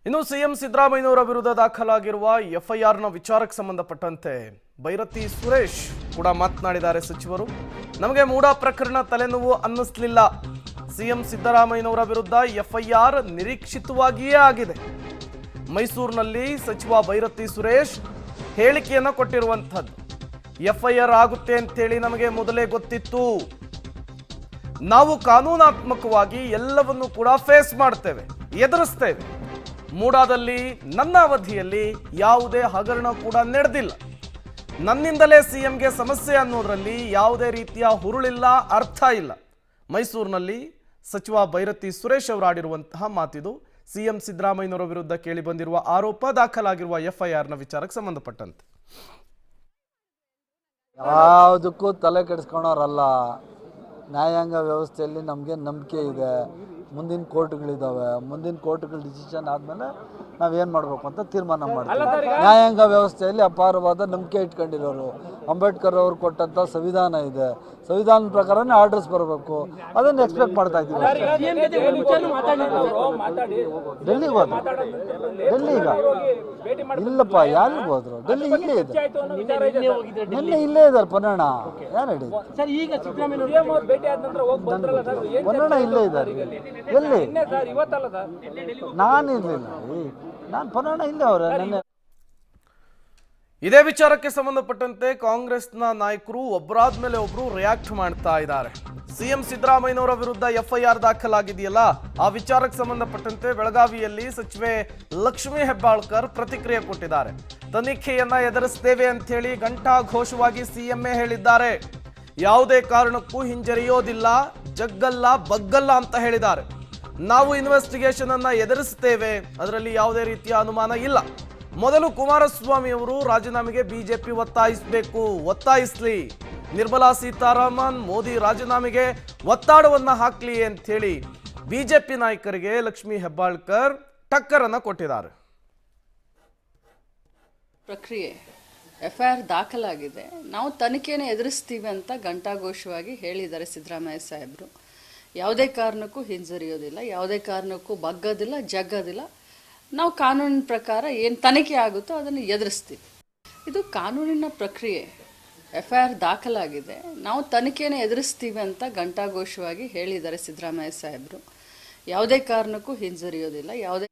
ಇನ್ನು ಸಿಎಂ ಸಿದ್ದರಾಮಯ್ಯನವರ ವಿರುದ್ಧ ದಾಖಲಾಗಿರುವ ಎಫ್ಐಆರ್ನ ವಿಚಾರಕ್ಕೆ ಸಂಬಂಧಪಟ್ಟಂತೆ ಬೈರತಿ ಸುರೇಶ್ ಕೂಡ ಮಾತನಾಡಿದ್ದಾರೆ. ಸಚಿವರು ನಮಗೆ ಮೂಡಾ ಪ್ರಕರಣ ತಲೆನೋವು ಅನ್ನಿಸಲಿಲ್ಲ. ಸಿಎಂ ಸಿದ್ದರಾಮಯ್ಯನವರ ವಿರುದ್ಧ ಎಫ್ಐಆರ್ ನಿರೀಕ್ಷಿತವಾಗಿಯೇ ಆಗಿದೆ. ಮೈಸೂರಿನಲ್ಲಿ ಸಚಿವ ಬೈರತಿ ಸುರೇಶ್ ಹೇಳಿಕೆಯನ್ನು ಕೊಟ್ಟಿರುವಂತದ್ದು. ಎಫ್ಐಆರ್ ಆಗುತ್ತೆ ಅಂತೇಳಿ ನಮಗೆ ಮೊದಲೇ ಗೊತ್ತಿತ್ತು. ನಾವು ಕಾನೂನಾತ್ಮಕವಾಗಿ ಎಲ್ಲವನ್ನು ಕೂಡ ಫೇಸ್ ಮಾಡ್ತೇವೆ, ಎದುರಿಸ್ತೇವೆ. ಮೂಡಾದಲ್ಲಿ ನನ್ನ ಅವಧಿಯಲ್ಲಿ ಯಾವುದೇ ಹಗರಣ ಕೂಡ ನಡೆದಿಲ್ಲ. ನನ್ನಿಂದಲೇ ಸಿಎಂಗೆ ಸಮಸ್ಯೆ ಅನ್ನೋದ್ರಲ್ಲಿ ಯಾವುದೇ ರೀತಿಯ ಹುರುಳಿಲ್ಲ, ಅರ್ಥ ಇಲ್ಲ. ಮೈಸೂರಿನಲ್ಲಿ ಸಚಿವ ಬೈರತಿ ಸುರೇಶ್ ಅವರು ಆಡಿರುವಂತಹ ಮಾತಿದು. ಸಿಎಂ ಸಿದ್ದರಾಮಯ್ಯನವರ ವಿರುದ್ಧ ಕೇಳಿ ಬಂದಿರುವ ಆರೋಪ, ದಾಖಲಾಗಿರುವ ಎಫ್ಐಆರ್ನ ವಿಚಾರಕ್ಕೆ ಸಂಬಂಧಪಟ್ಟಂತೆ. ಯಾವುದಕ್ಕೂ ತಲೆ ಕೆಡಿಸ್ಕೊಳೋರಲ್ಲ. ನ್ಯಾಯಾಂಗ ವ್ಯವಸ್ಥೆಯಲ್ಲಿ ನಮಗೆ ನಂಬಿಕೆ ಇದೆ. ಮುಂದಿನ ಕೋರ್ಟ್ಗಳಿದ್ದಾವೆ. ಮುಂದಿನ ಕೋರ್ಟ್ಗಳ ಡಿಸಿಷನ್ ಆದಮೇಲೆ ನಾವೇನು ಮಾಡಬೇಕು ಅಂತ ತೀರ್ಮಾನ ಮಾಡ್ತೀವಿ. ನ್ಯಾಯಾಂಗ ವ್ಯವಸ್ಥೆಯಲ್ಲಿ ಅಪಾರವಾದ ನಂಬಿಕೆ ಇಟ್ಕೊಂಡಿರೋರು. ಅಂಬೇಡ್ಕರ್ ಅವರು ಕೊಟ್ಟಂಥ ಸಂವಿಧಾನ ಇದೆ. ಸಂವಿಧಾನದ ಪ್ರಕಾರನೇ ಆರ್ಡರ್ಸ್ ಬರಬೇಕು. ಅದನ್ನು ಎಕ್ಸ್ಪೆಕ್ಟ್ ಮಾಡ್ತಾ ಇದ್ದೀವಿ. ಡೆಲ್ಲಿಗೆ ಹೋದ್ರು. ಡೆಲ್ಲಿ ಈಗ ಇಲ್ಲಪ್ಪ, ಯಾರಿಗೆ ಹೋದ್ರು? ಡೆಲ್ಲಿ ಇಲ್ಲೇ ಇದೆ. ನಿನ್ನೆ ಇಲ್ಲೇ ಇದ್ದಾರೆ. ಪನ್ನಣ ಯಾರು ಹೇಳಿ? ಪನ್ನಣ ಇಲ್ಲೇ ಇದ್ದಾರೆ. ಎಲ್ಲಿ? ನಾನು ಇರಲಿಲ್ಲ. ನಾನು ಪನ್ನಣ ಇಲ್ಲೇ ಅವರ ನಿನ್ನೆ. ಇದೇ ವಿಚಾರಕ್ಕೆ ಸಂಬಂಧಪಟ್ಟಂತೆ ಕಾಂಗ್ರೆಸ್ನ ನಾಯಕರು ಒಬ್ಬರಾದ ಮೇಲೆ ಒಬ್ರು ರಿಯಾಕ್ಟ್ ಮಾಡ್ತಾ ಇದ್ದಾರೆ. ಸಿಎಂ ಸಿದ್ದರಾಮಯ್ಯನವರ ವಿರುದ್ಧ ಎಫ್ಐಆರ್ ದಾಖಲಾಗಿದೆಯಲ್ಲ, ಆ ವಿಚಾರಕ್ಕೆ ಸಂಬಂಧಪಟ್ಟಂತೆ ಬೆಳಗಾವಿಯಲ್ಲಿ ಸಚಿವೆ ಲಕ್ಷ್ಮೀ ಹೆಬ್ಬಾಳ್ಕರ್ ಪ್ರತಿಕ್ರಿಯೆ ಕೊಟ್ಟಿದ್ದಾರೆ. ತನಿಖೆಯನ್ನ ಎದುರಿಸ್ತೇವೆ ಅಂತ ಹೇಳಿ ಘಂಟಾಘೋಷವಾಗಿ ಸಿಎಂಎ ಹೇಳಿದ್ದಾರೆ. ಯಾವುದೇ ಕಾರಣಕ್ಕೂ ಹಿಂಜರಿಯೋದಿಲ್ಲ, ಜಗ್ಗಲ್ಲ ಬಗ್ಗಲ್ಲ ಅಂತ ಹೇಳಿದ್ದಾರೆ. ನಾವು ಇನ್ವೆಸ್ಟಿಗೇಷನ್ ಅನ್ನ ಎದುರಿಸ್ತೇವೆ, ಅದರಲ್ಲಿ ಯಾವುದೇ ರೀತಿಯ ಅನುಮಾನ ಇಲ್ಲ. ಮೊದಲು ಕುಮಾರಸ್ವಾಮಿ ಅವರು ರಾಜೀನಾಮೆಗೆ ಬಿಜೆಪಿ ಒತ್ತಾಯಿಸಲಿ. ನಿರ್ಮಲಾ ಸೀತಾರಾಮನ್ ಮೋದಿ ರಾಜೀನಾಮೆಗೆ ಒತ್ತಡವನ್ನ ಹಾಕ್ಲಿ ಅಂತ ಹೇಳಿ ಬಿಜೆಪಿ ನಾಯಕರಿಗೆ ಲಕ್ಷ್ಮೀ ಹೆಬ್ಬಾಳ್ಕರ್ ಟಕ್ಕರ್ ಅನ್ನ ಕೊಟ್ಟಿದ್ದಾರೆ. ಪ್ರಕ್ರಿಯೆ ಎಫ್ಐಆರ್ ದಾಖಲಾಗಿದೆ, ನಾವು ತನಿಖೆಯನ್ನು ಎದುರಿಸ್ತೀವಿ ಅಂತ ಘಂಟಾಘೋಷವಾಗಿ ಹೇಳಿದ್ದಾರೆ ಸಿದ್ದರಾಮಯ್ಯ ಸಾಹೇಬರು. ಯಾವುದೇ ಕಾರಣಕ್ಕೂ ಹಿಂಜರಿಯೋದಿಲ್ಲ, ಯಾವುದೇ ಕಾರಣಕ್ಕೂ ಬಗ್ಗೋದಿಲ್ಲ, ಜಗ್ಗೋದಿಲ್ಲ. ನಾವು ಕಾನೂನಿನ ಪ್ರಕಾರ ಏನು ತನಿಖೆ ಆಗುತ್ತೋ ಅದನ್ನು ಎದುರಿಸ್ತೀವಿ. ಇದು ಕಾನೂನಿನ ಪ್ರಕ್ರಿಯೆ. ಎಫ್ಐಆರ್ ದಾಖಲಾಗಿದೆ, ನಾವು ತನಿಖೆಯನ್ನು ಎದುರಿಸ್ತೀವಿ ಅಂತ ಘಂಟಾಘೋಷವಾಗಿ ಹೇಳಿದ್ದಾರೆ ಸಿದ್ದರಾಮಯ್ಯ ಸಾಹೇಬರು. ಯಾವುದೇ ಕಾರಣಕ್ಕೂ ಹಿಂಜರಿಯೋದಿಲ್ಲ, ಯಾವುದೇ